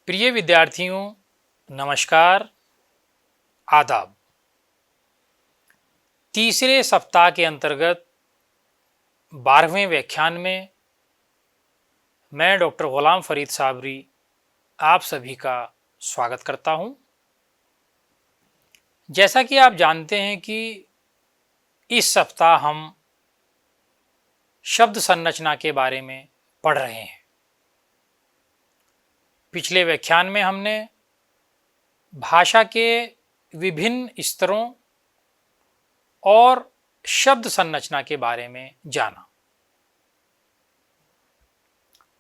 प्रिय विद्यार्थियों, नमस्कार, आदाब। तीसरे सप्ताह के अंतर्गत 12वें व्याख्यान में मैं डॉक्टर गुलाम फरीद साबरी आप सभी का स्वागत करता हूं। जैसा कि आप जानते हैं कि इस सप्ताह हम शब्द संरचना के बारे में पढ़ रहे हैं। पिछले व्याख्यान में हमने भाषा के विभिन्न स्तरों और शब्द संरचना के बारे में जाना।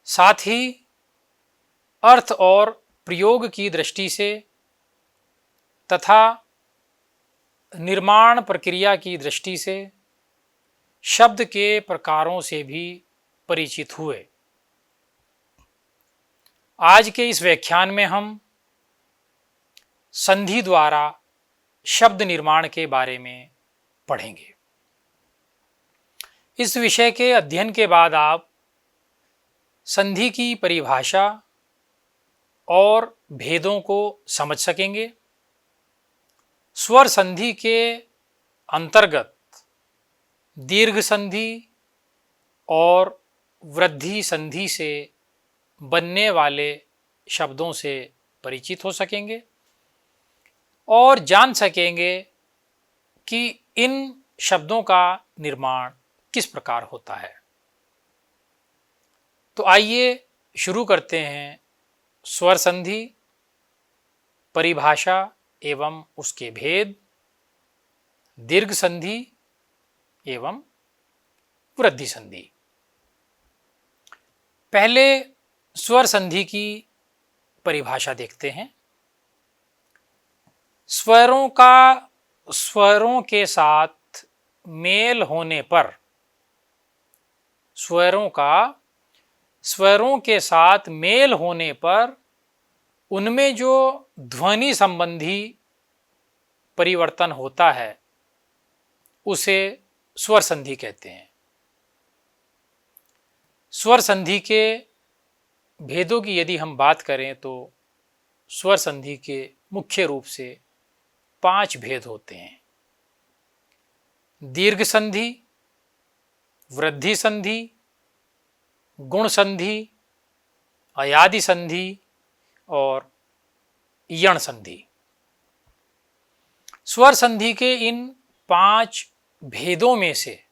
साथ ही अर्थ और प्रयोग की दृष्टि से तथा निर्माण प्रक्रिया की दृष्टि से शब्द के प्रकारों से भी परिचित हुए। आज के इस व्याख्यान में हम संधि द्वारा शब्द निर्माण के बारे में पढ़ेंगे। इस विषय के अध्ययन के बाद आप संधि की परिभाषा और भेदों को समझ सकेंगे। स्वर संधि के अंतर्गत दीर्घ संधि और वृद्धि संधि से बनने वाले शब्दों से परिचित हो सकेंगे और जान सकेंगे कि इन शब्दों का निर्माण किस प्रकार होता है। तो आइए शुरू करते हैं स्वर संधि, परिभाषा एवं उसके भेद, दीर्घ संधि एवं वृद्धि संधि। पहले स्वर संधि की परिभाषा देखते हैं। स्वरों के साथ मेल होने पर, स्वरों के साथ मेल होने पर उनमें जो ध्वनि संबंधी परिवर्तन होता है उसे स्वर संधि कहते हैं। स्वर संधि के भेदों की यदि हम बात करें तो स्वर संधि के मुख्य रूप से 5 भेद होते हैं। दीर्घ संधि, वृद्धि संधि, गुण संधि, अयादि संधि और यण संधि। स्वर संधि के इन 5 भेदों में से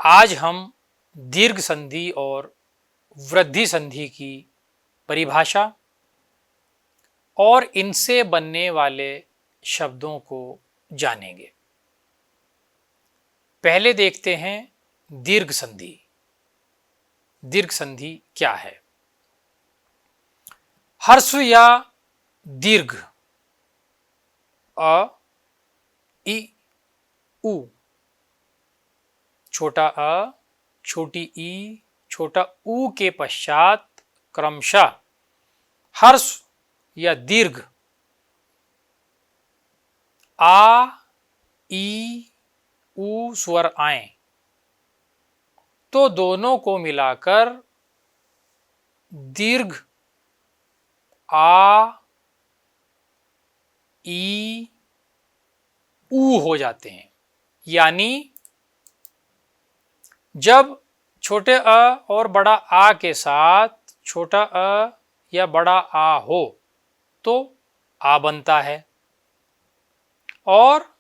आज हम दीर्घ संधि और वृद्धि संधि की परिभाषा और इनसे बनने वाले शब्दों को जानेंगे। पहले देखते हैं दीर्घ संधि। दीर्घ संधि क्या है? ह्रस्व या दीर्घ अ, इ, उ, छोटा अ, छोटी ई, छोटा ऊ के पश्चात क्रमशः ह्रस्व या दीर्घ आ, ई, ऊ स्वर आए तो दोनों को मिलाकर दीर्घ आ, ई, ऊ हो जाते हैं। यानी जब छोटे अ और बड़ा आ के साथ छोटा अ या बड़ा आ हो तो आ बनता है, और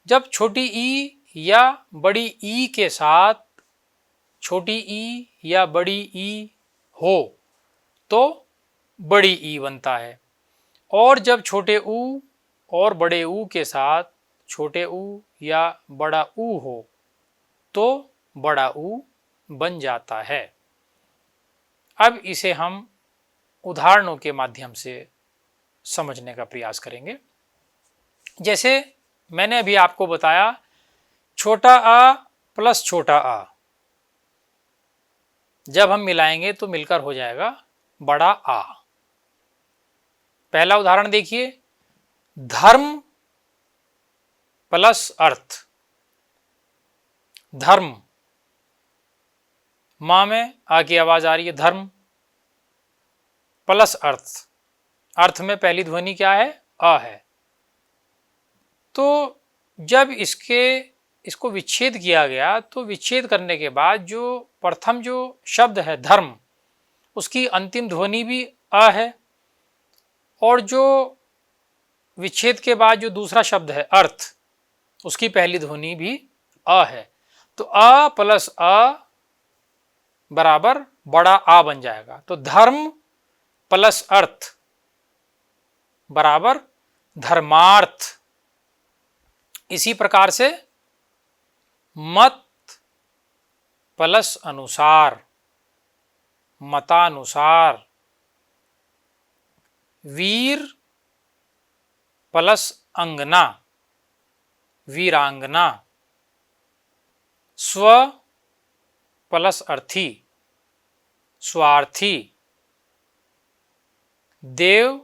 जब छोटी ई या बड़ी ई के साथ छोटी ई या बड़ी ई हो तो बड़ी ई बनता है, और जब छोटे ऊ और बड़े ऊ के साथ छोटे ऊ या बड़ा ऊ हो तो बड़ा ऊ बन जाता है। अब इसे हम उदाहरणों के माध्यम से समझने का प्रयास करेंगे। जैसे मैंने अभी आपको बताया, छोटा आ प्लस छोटा आ जब हम मिलाएंगे तो मिलकर हो जाएगा बड़ा आ। पहला उदाहरण देखिए, धर्म प्लस अर्थ। धर्म, मां में आ की आवाज आ रही है, धर्म। प्लस अर्थ, अर्थ में पहली ध्वनि क्या है? अ है। तो जब इसको विच्छेद किया गया तो विच्छेद करने के बाद जो प्रथम जो शब्द है धर्म, उसकी अंतिम ध्वनि भी अ है, और जो विच्छेद के बाद जो दूसरा शब्द है अर्थ, उसकी पहली ध्वनि भी अ है। तो अ प्लस अ बराबर बड़ा आ बन जाएगा। तो धर्म प्लस अर्थ बराबर धर्मार्थ। इसी प्रकार से मत प्लस अनुसार मतानुसार, वीर प्लस अंगना वीरांगना, स्व प्लस अर्थी स्वार्थी, देव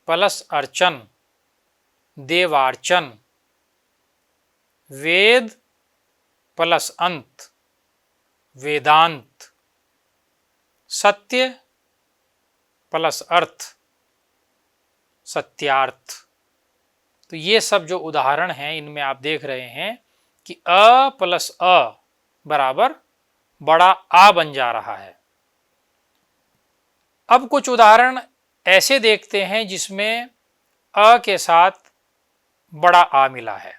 प्लस अर्चन देवार्चन, वेद प्लस अंत वेदांत, सत्य प्लस अर्थ सत्यार्थ। तो ये सब जो उदाहरण हैं इनमें आप देख रहे हैं कि अ प्लस अ बराबर बड़ा आ बन जा रहा है। अब कुछ उदाहरण ऐसे देखते हैं जिसमें अ के साथ बड़ा आ मिला है।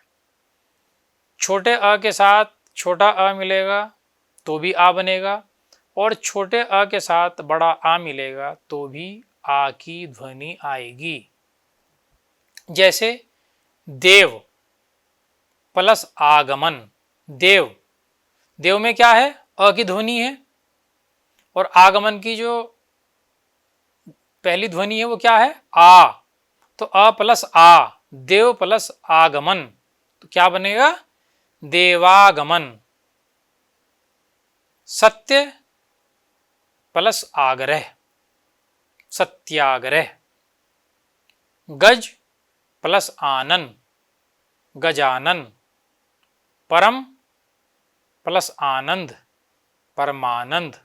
छोटे अ के साथ छोटा अ मिलेगा तो भी आ बनेगा, और छोटे अ के साथ बड़ा आ मिलेगा तो भी आ की ध्वनि आएगी। जैसे देव प्लस आगमन, देव, देव में क्या है? अ की ध्वनि है, और आगमन की जो पहली ध्वनि है वो क्या है? आ। तो अ प्लस आ, देव प्लस आगमन, तो क्या बनेगा? देवागमन। सत्य प्लस आग्रह सत्याग्रह, गज प्लस आनन गजानन, परम प्लस आनंद परमानंद,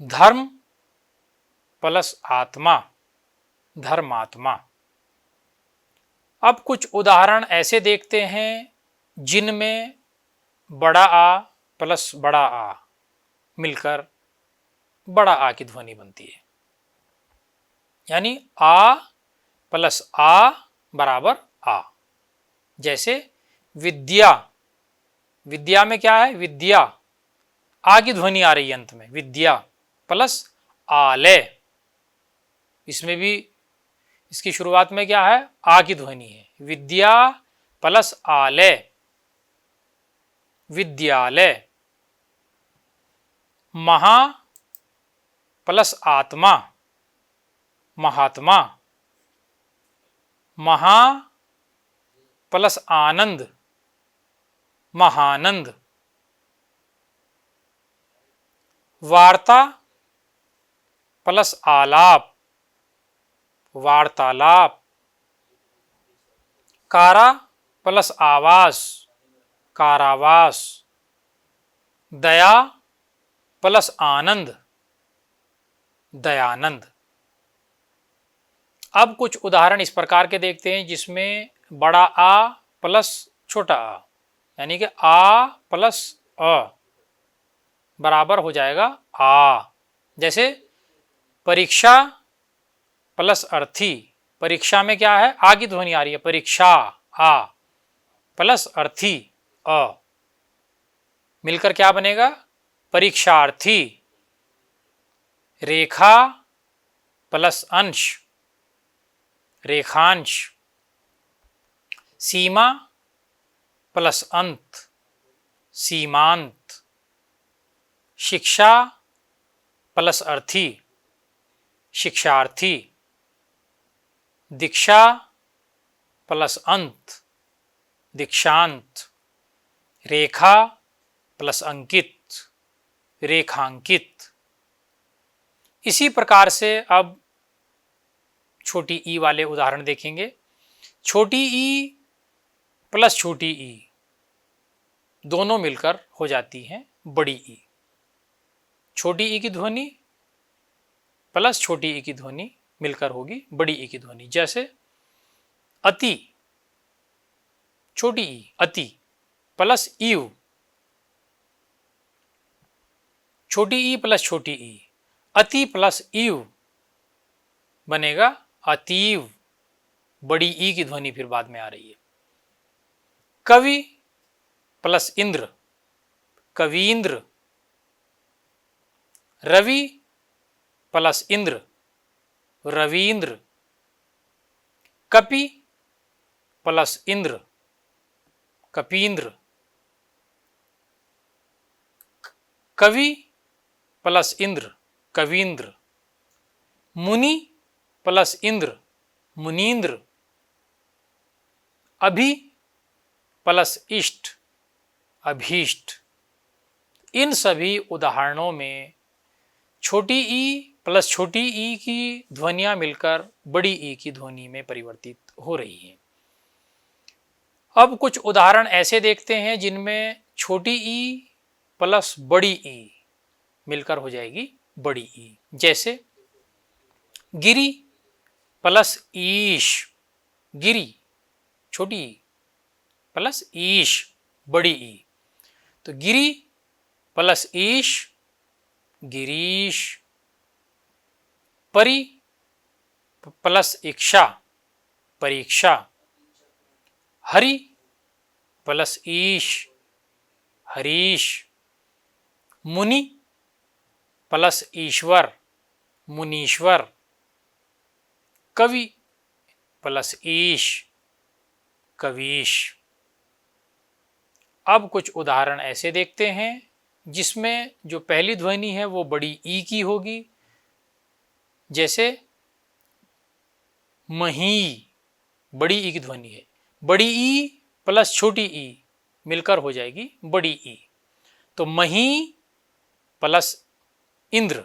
धर्म प्लस आत्मा धर्मात्मा। अब कुछ उदाहरण ऐसे देखते हैं जिनमें बड़ा आ प्लस बड़ा आ मिलकर बड़ा आ की ध्वनि बनती है, यानी आ प्लस आ बराबर आ। जैसे विद्या, विद्या में क्या है? विद्या, आ की ध्वनि आ रही है अंत में, विद्या प्लस आलय, इसमें भी इसकी शुरुआत में क्या है? आ की ध्वनि है। विद्या प्लस आलय विद्यालय, महा प्लस आत्मा महात्मा, महा प्लस आनंद महानंद, वार्ता प्लस आलाप वार्तालाप, कारा प्लस आवास कारावास, दया प्लस आनंद दयानंद। अब कुछ उदाहरण इस प्रकार के देखते हैं जिसमें बड़ा आ प्लस छोटा आ, यानी कि आ प्लस अ बराबर हो जाएगा आ। जैसे परीक्षा प्लस अर्थी, परीक्षा में क्या है? आ की ध्वनि आ रही है, परीक्षा आ प्लस अर्थी अ मिलकर क्या बनेगा? परीक्षार्थी, रेखा प्लस अंश रेखांश, सीमा प्लस अंत सीमांत, शिक्षा प्लस अर्थी शिक्षार्थी, दीक्षा प्लस अंत दीक्षांत, रेखा प्लस अंकित रेखांकित। इसी प्रकार से अब छोटी ई वाले उदाहरण देखेंगे। छोटी ई प्लस छोटी ई दोनों मिलकर हो जाती हैं बड़ी ई। छोटी ई की ध्वनि प्लस छोटी ई की ध्वनि मिलकर होगी बड़ी ई की ध्वनि। जैसे अति, छोटी ई अति प्लस ईव, छोटी ई प्लस छोटी ई, अति प्लस ईव बनेगा अतीव, बड़ी ई की ध्वनि फिर बाद में आ रही है। कवि प्लस इंद्र, कवींद्र। रवि प्लस इंद्र, रवींद्र। कपि प्लस इंद्र, कपींद्र। कवि प्लस इंद्र, कवींद्र। मुनि प्लस इंद्र, मुनींद्र। अभि प्लस इष्ट, अभीष्ट। इन सभी उदाहरणों में छोटी ई प्लस छोटी ई की ध्वनियां मिलकर बड़ी ई की ध्वनि में परिवर्तित हो रही हैं। अब कुछ उदाहरण ऐसे देखते हैं जिनमें छोटी ई प्लस बड़ी ई मिलकर हो जाएगी बड़ी ई। जैसे गिरी प्लस ईश, गिरी छोटी ई प्लस ईश बड़ी ई, तो गिरी प्लस ईश, गिरीश। परि प्लस इक्षा, परीक्षा। हरि प्लस ईश, हरीश। मुनि प्लस ईश्वर, मुनीश्वर। कवि प्लस ईश, कवीश। अब कुछ उदाहरण ऐसे देखते हैं जिसमें जो पहली ध्वनि है वो बड़ी ई की होगी। जैसे मही, बड़ी ई की ध्वनि है, बड़ी ई प्लस छोटी ई मिलकर हो जाएगी बड़ी ई। तो मही प्लस इंद्र,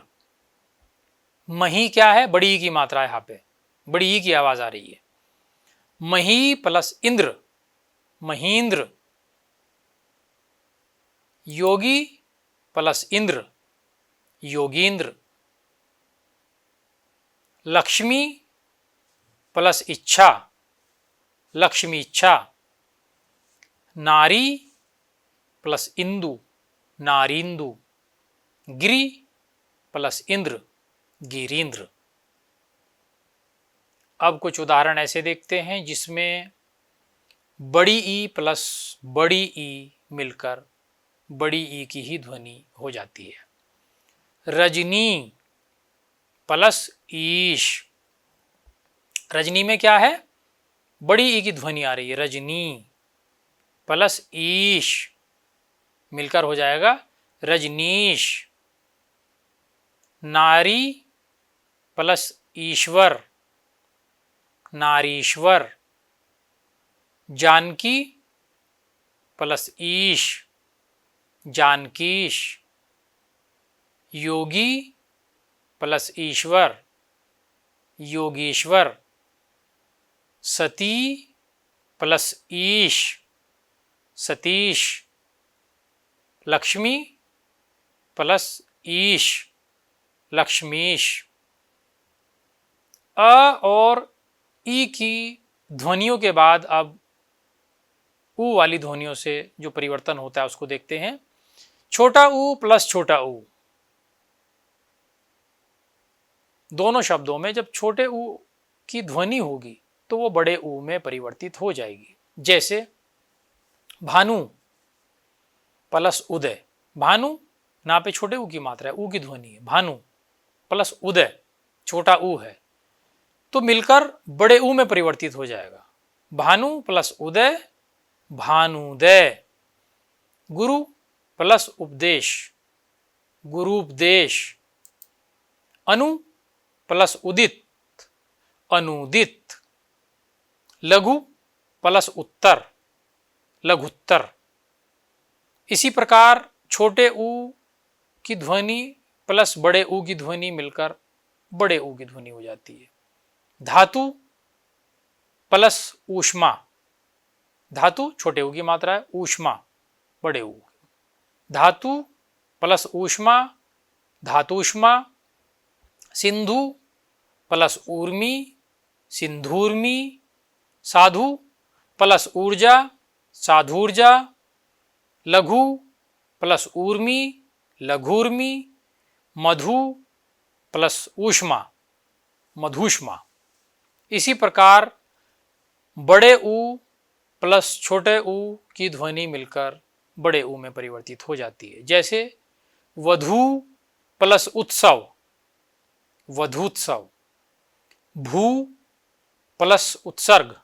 मही क्या है, बड़ी ई की मात्रा है, यहां पे बड़ी ई की आवाज आ रही है। मही प्लस इंद्र, महींद्र। योगी प्लस इंद्र, योगींद्र। लक्ष्मी प्लस इच्छा, लक्ष्मी इच्छा। नारी प्लस इंदु, नारींदु। गिरि प्लस इंद्र, गिरींद्र। अब कुछ उदाहरण ऐसे देखते हैं जिसमें बड़ी ई प्लस बड़ी ई मिलकर बड़ी ई की ही ध्वनि हो जाती है। रजनी प्लस ईश, रजनी में क्या है, बड़ी ई की ध्वनि आ रही है, रजनी प्लस ईश मिलकर हो जाएगा रजनीश। नारी प्लस ईश्वर, नारीश्वर। जानकी प्लस ईश, जानकीश। योगी प्लस ईश्वर, योगीश्वर। सती प्लस ईश, सतीश। लक्ष्मी प्लस ईश, लक्ष्मीश। अ और ई की ध्वनियों के बाद अब ऊ वाली ध्वनियों से जो परिवर्तन होता है उसको देखते हैं। छोटा ऊ प्लस छोटा ऊ, दोनों शब्दों में जब छोटे ऊ की ध्वनि होगी तो वो बड़े ऊ में परिवर्तित हो जाएगी। जैसे भानु प्लस उदय, भानु ना पे छोटे ऊ की मात्रा है, ऊ की ध्वनि है, भानु प्लस उदय छोटा ऊ है तो मिलकर बड़े ऊ में परिवर्तित हो जाएगा। भानु प्लस उदय, भानुदय। गुरु प्लस उपदेश, गुरुपदेश। अनु प्लस उदित, अनुदित। लघु प्लस उत्तर, लघुत्तर। इसी प्रकार छोटे ऊ की ध्वनि प्लस बड़े ऊ की ध्वनि मिलकर बड़े ऊ की ध्वनि हो जाती है। धातु प्लस ऊष्मा, धातु छोटे ऊ की मात्रा है, ऊष्मा बड़े ऊ। धातु प्लस ऊष्मा, धातुष्मा। सिंधु प्लस ऊर्मी, सिंधूर्मी। साधु प्लस ऊर्जा, साधूर्जा। लघु प्लस ऊर्मी, लघूर्मी। मधु प्लस ऊष्मा, मधुष्मा। इसी प्रकार बड़े ऊ प्लस छोटे ऊ की ध्वनि मिलकर बड़े ऊ में परिवर्तित हो जाती है। जैसे वधू प्लस उत्सव, वधूत्सव। भू प्लस उत्सर्ग,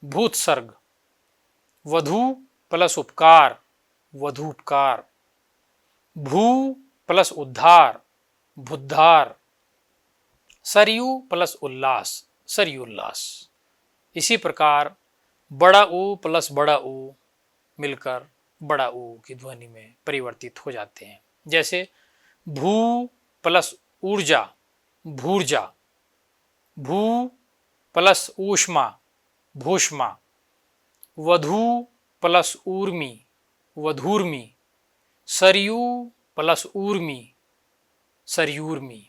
भूत्सर्ग। वधू प्लस उपकार, वधूपकार। भू प्लस उद्धार, भुद्धार। सरयू प्लस उल्लास, सरयुल्लास। इसी प्रकार बड़ा ऊ प्लस बड़ा ऊ मिलकर बड़ा ऊ की ध्वनि में परिवर्तित हो जाते हैं। जैसे भू प्लस ऊर्जा, भूर्जा। भू प्लस ऊष्मा, भूष्मा। वधू प्लस ऊर्मी, वधूर्मी। सरयू प्लस ऊर्मी, सरयूर्मी।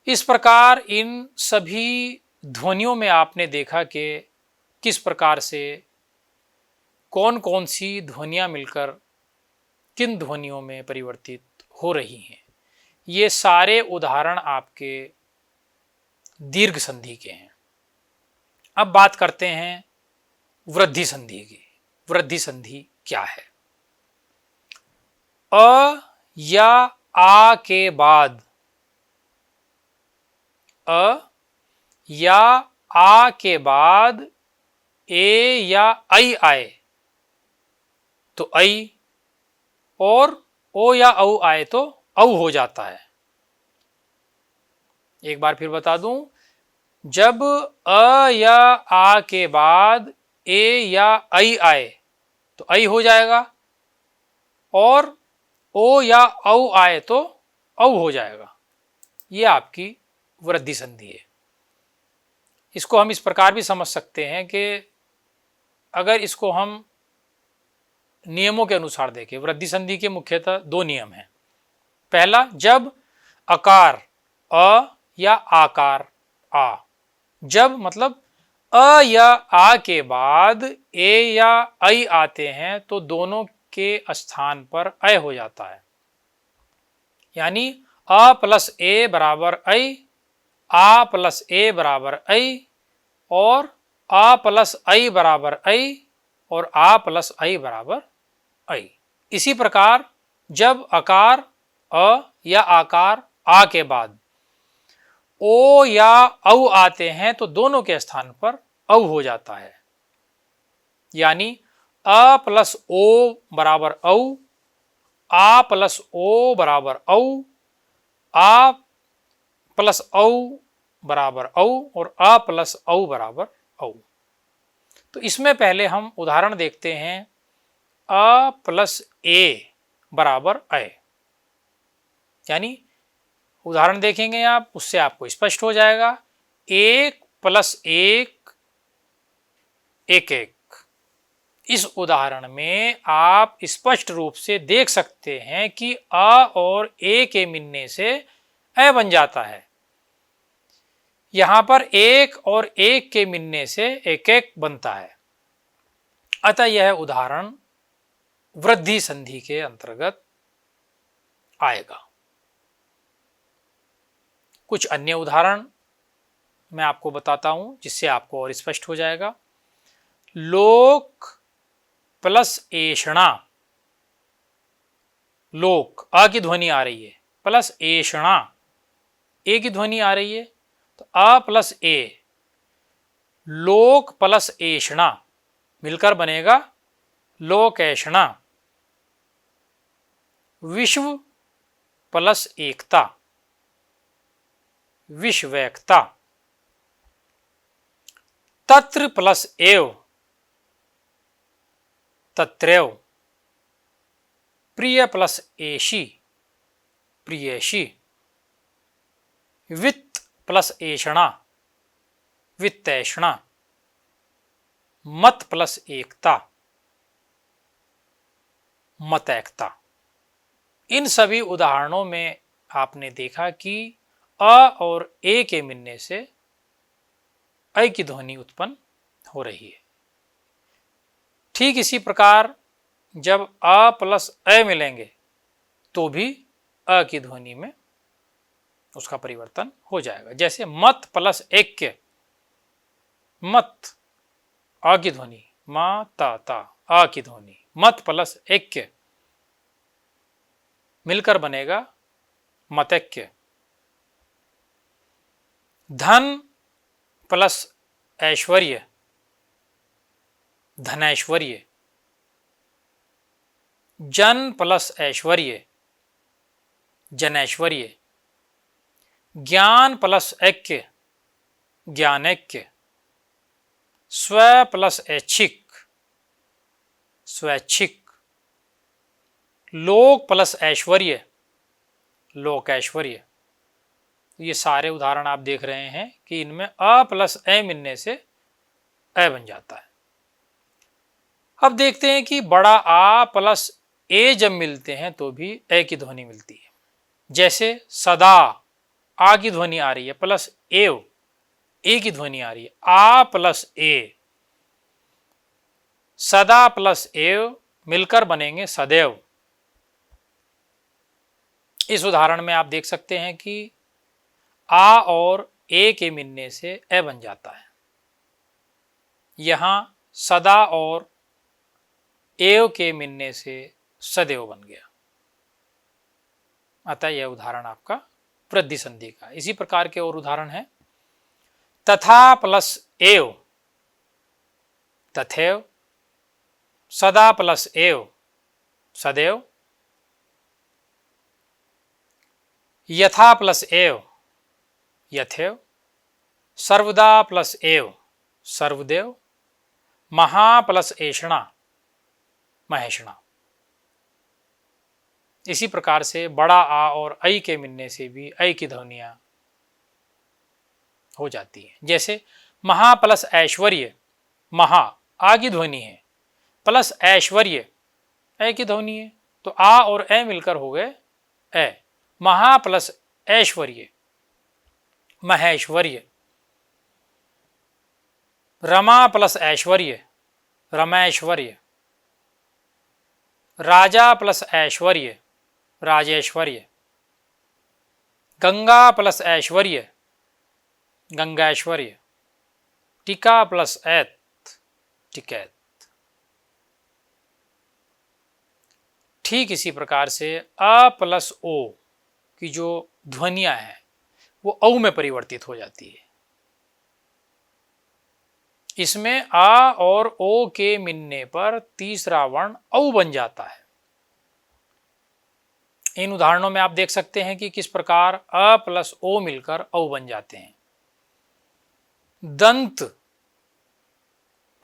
इस प्रकार इन सभी ध्वनियों में आपने देखा कि किस प्रकार से कौन कौन सी ध्वनियाँ मिलकर किन ध्वनियों में परिवर्तित हो रही हैं। ये सारे उदाहरण आपके दीर्घ संधि के हैं। अब बात करते हैं वृद्धि संधि की। वृद्धि संधि क्या है? अ या आ के बाद, अ या आ के बाद ए या ऐ आए तो ऐ, और ओ या औ आए तो औ हो जाता है। एक बार फिर बता दूं, जब अ या आ के बाद ए या ऐ आए तो ऐ हो जाएगा, और ओ या औ आए तो औ हो जाएगा। ये आपकी वृद्धि संधि है। इसको हम इस प्रकार भी समझ सकते हैं कि अगर इसको हम नियमों के अनुसार देखें, वृद्धि संधि के मुख्यतः दो नियम हैं। पहला, जब अकार अ या आकार आ, जब मतलब अ या आ के बाद ए या ऐ आते हैं तो दोनों के स्थान पर ऐ हो जाता है। यानी अ प्लस ए बराबर ऐ, आ प्लस ए बराबर ऐ, और आ प्लस ऐ बराबर ऐ, और आ प्लस ऐ बराबर ऐ। इसी प्रकार जब अकार अ या आकार आ के बाद ओ या औ आते हैं तो दोनों के स्थान पर औ हो जाता है। यानी अ प्लस ओ बराबर औ, आ प्लस ओ बराबर औ, आ प्लस औ बराबर औ, और अ प्लस औ बराबर औ। तो इसमें पहले हम उदाहरण देखते हैं। अ प्लस ए बराबर ऐ, यानी उदाहरण देखेंगे आप, उससे आपको स्पष्ट हो जाएगा। एक प्लस एक, एक एक। इस उदाहरण में आप स्पष्ट रूप से देख सकते हैं कि अ और ए के मिलने से ऐ बन जाता है। यहां पर एक और एक के मिलने से एक एक बनता है। अतः यह उदाहरण वृद्धि संधि के अंतर्गत आएगा। कुछ अन्य उदाहरण मैं आपको बताता हूं जिससे आपको और स्पष्ट हो जाएगा। लोक प्लस एषणा, लोक अ की ध्वनि आ रही है, प्लस एषणा ए की ध्वनि आ रही है, तो अ प्लस ए, लोक प्लस एषणा मिलकर बनेगा लोकैषणा। विश्व प्लस एकता, विश्वैकता। तत्र प्लस एव, तत्रैव। प्रिय प्लस एषि, प्रियेषि। वित्त प्लस एषणा, वित्तैषणा। मत प्लस एकता, मतैकता। इन सभी उदाहरणों में आपने देखा कि अ और ए के मिलने से ऐ की ध्वनि उत्पन्न हो रही है। ठीक इसी प्रकार जब अ प्लस ऐ मिलेंगे तो भी अ की ध्वनि में उसका परिवर्तन हो जाएगा। जैसे मत प्लस ऐक्य, मत अ की ध्वनि, मा ता ता अ की ध्वनि, मत प्लस ऐक्य मिलकर बनेगा मतैक्य। धन प्लस ऐश्वर्य, धनैश्वर्य। जन प्लस ऐश्वर्य, जनैश्वर्य। ज्ञान प्लस ऐक्य, ज्ञानैक्य। स्व प्लस ऐच्छिक, स्वैच्छिक। लोक प्लस ऐश्वर्य, लोकैश्वर्य। ये सारे उदाहरण आप देख रहे हैं कि इनमें अ प्लस ऐ मिलने से ऐ बन जाता है। अब देखते हैं कि बड़ा आ प्लस ए जब मिलते हैं तो भी ऐ की ध्वनि मिलती है। जैसे सदा आ की ध्वनि आ रही है प्लस एव ए की ध्वनि आ रही है, आ प्लस ए। सदा प्लस एव मिलकर बनेंगे सदैव। इस उदाहरण में आप देख सकते हैं कि आ और ए के मिलने से ए बन जाता है। यहां सदा और एव के मिलने से सदैव बन गया। अतः यह उदाहरण आपका वृद्धि संधि का। इसी प्रकार के और उदाहरण है तथा प्लस एव, तथैव। सदा प्लस एव, सदैव। यथा प्लस एव, यथैव। सर्वदा प्लस एव, सर्वदेव। महा प्लस ऐषणा, महेषणा। इसी प्रकार से बड़ा आ और ऐ के मिलने से भी ऐ की ध्वनियां हो जाती है। जैसे महा प्लस ऐश्वर्य, महा आ की ध्वनि है, प्लस ऐश्वर्य ऐ की ध्वनि है, तो आ और ऐ मिलकर हो गए ऐ। महा प्लस ऐश्वर्य, महेश्वर्य। रमा प्लस ऐश्वर्य, रमैश्वर्य। राजा प्लस ऐश्वर्य, राजेश्वर्य। गंगा प्लस ऐश्वर्य, गंगैश्वर्य। टिका प्लस ऐत, टिकैत। ठीक इसी प्रकार से अ प्लस ओ की जो ध्वनियां हैं वो औ में परिवर्तित हो जाती है। इसमें आ और ओ के मिलने पर तीसरा वर्ण औ बन जाता है। इन उदाहरणों में आप देख सकते हैं कि किस प्रकार अ प्लस ओ मिलकर औ बन जाते हैं। दंत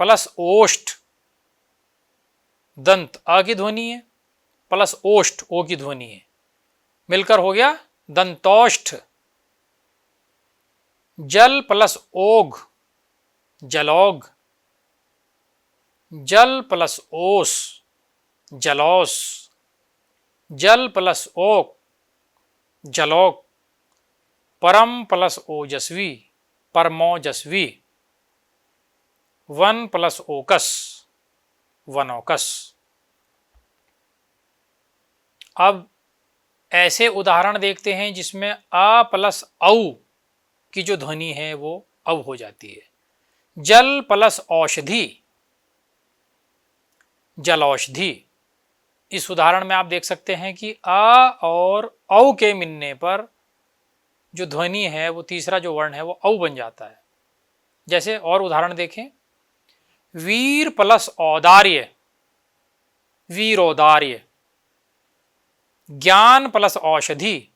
प्लस ओष्ठ, दंत अ की ध्वनि है प्लस ओष्ठ ओ की ध्वनि है, मिलकर हो गया दंतोष्ठ। जल प्लस ओघ, जलौघ। जल प्लस ओस, जलौस। जल प्लस ओक, जलौक। परम प्लस ओजस्वी, परमोजस्वी। वन प्लस ओकस, वनोकस। अब ऐसे उदाहरण देखते हैं जिसमें अ प्लस औ की जो ध्वनि है वो औ हो जाती है। जल प्लस औषधि, जलौषधि। इस उदाहरण में आप देख सकते हैं कि अ और औ के मिलने पर जो ध्वनि है वो तीसरा जो वर्ण है वो औ बन जाता है। जैसे और उदाहरण देखें, वीर प्लस औदार्य, वीरोदार्य। ज्ञान प्लस औषधि,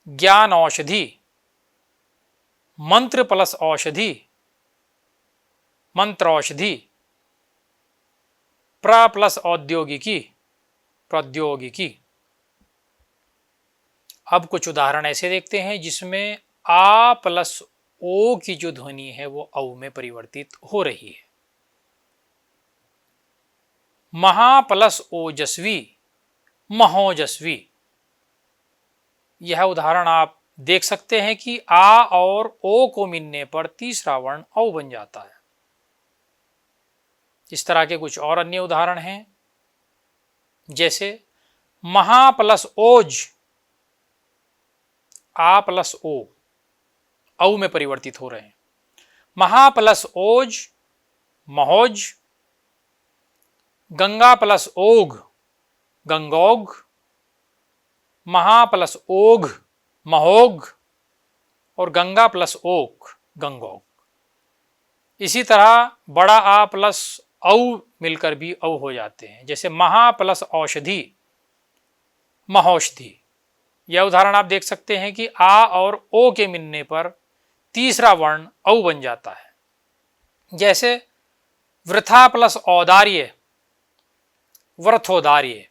ज्ञान औषधि। मंत्र प्लस औषधि, मंत्र औषधि। प्र प्लस औद्योगिकी, प्रौद्योगिकी। अब कुछ उदाहरण ऐसे देखते हैं जिसमें आ प्लस ओ की जो ध्वनि है वो औ में परिवर्तित हो रही है। महा प्लस ओजस्वी, महोजस्वी। यह उदाहरण आप देख सकते हैं कि आ और ओ को मिलने पर तीसरा वर्ण औ बन जाता है। इस तरह के कुछ और अन्य उदाहरण हैं, जैसे महा प्लस ओज, आ प्लस ओ औ में परिवर्तित हो रहे हैं। महा प्लस ओज महोज, गंगा प्लस ओघ गंगोग, महा प्लस ओघ महोग और गंगा प्लस ओक गंगोग। इसी तरह बड़ा आ प्लस औ मिलकर भी औ हो जाते हैं, जैसे महा प्लस औषधि महौषधि। यह उदाहरण आप देख सकते हैं कि आ और ओ के मिलने पर तीसरा वर्ण औ बन जाता है। जैसे वृथा प्लस औदार्य वृथोदार्य,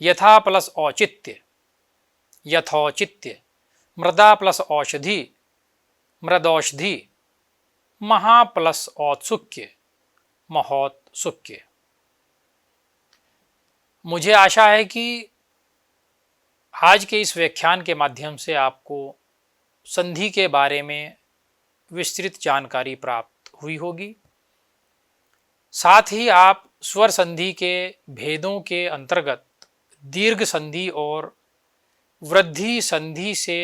यथा प्लस औचित्य यथौचित्य, मृदा प्लस औषधि मृदौषधि, महा प्लस औत्सुक्य महोत्सुक्य। मुझे आशा है कि आज के इस व्याख्यान के माध्यम से आपको संधि के बारे में विस्तृत जानकारी प्राप्त हुई होगी। साथ ही आप स्वर संधि के भेदों के अंतर्गत दीर्घ संधि और वृद्धि संधि से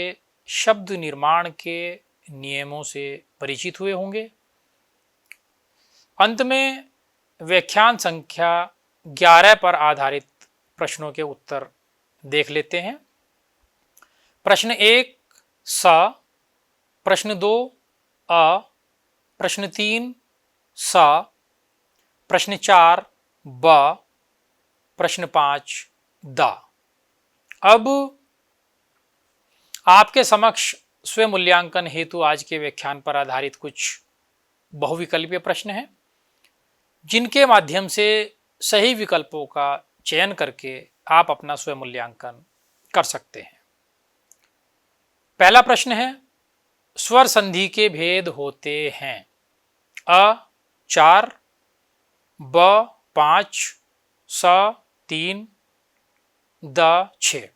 शब्द निर्माण के नियमों से परिचित हुए होंगे। अंत में व्याख्यान संख्या 11 पर आधारित प्रश्नों के उत्तर देख लेते हैं। प्रश्न 1 स, प्रश्न 2 अ, प्रश्न 3 स, प्रश्न 4 ब, प्रश्न 5 द। अब आपके समक्ष स्वयं मूल्यांकन हेतु आज के व्याख्यान पर आधारित कुछ बहुविकल्पीय प्रश्न हैं, जिनके माध्यम से सही विकल्पों का चयन करके आप अपना स्वयं मूल्यांकन कर सकते हैं। पहला प्रश्न है, स्वर संधि के भेद होते हैं अ 4, ब 5, स 3, द 6।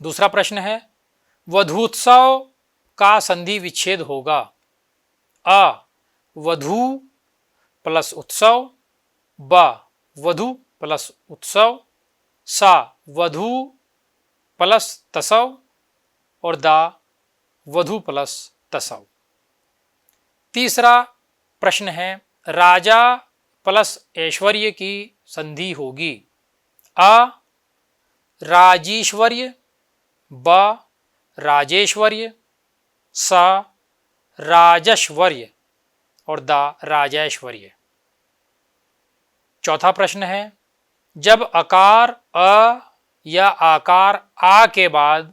दूसरा प्रश्न है, वधूत्सव का संधि विच्छेद होगा अ वधू प्लस उत्सव, ब वधु प्लस उत्सव, सा वधु प्लस तसव और दा वधु प्लस तसव। तीसरा प्रश्न है, राजा प्लस ऐश्वर्य की संधि होगी अ राजीश्वर्य, ब राजेश्वर्य, स राजश्वर्य और द राजैश्वर्य। चौथा प्रश्न है, जब अकार अ या आकार आ के बाद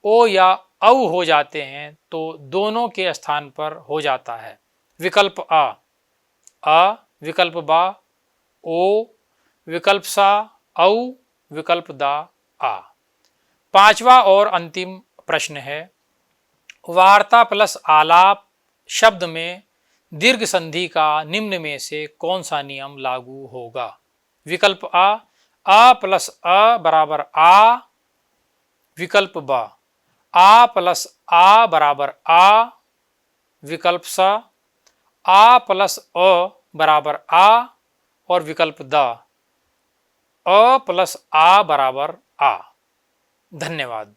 ओ या औ हो जाते हैं तो दोनों के स्थान पर हो जाता है। विकल्प अ, विकल्प बा ओ, विकल्प सा औ, विकल्प दा आ। पांचवा और अंतिम प्रश्न है, वार्ता प्लस आलाप शब्द में दीर्घ संधि का निम्न में से कौन सा नियम लागू होगा। विकल्प अ प्लस अ बराबर आ, विकल्प ब आ प्लस आ बराबर आ, विकल्प स आ प्लस अ बराबर आ और विकल्प द अ प्लस आ बराबर आ। धन्यवाद।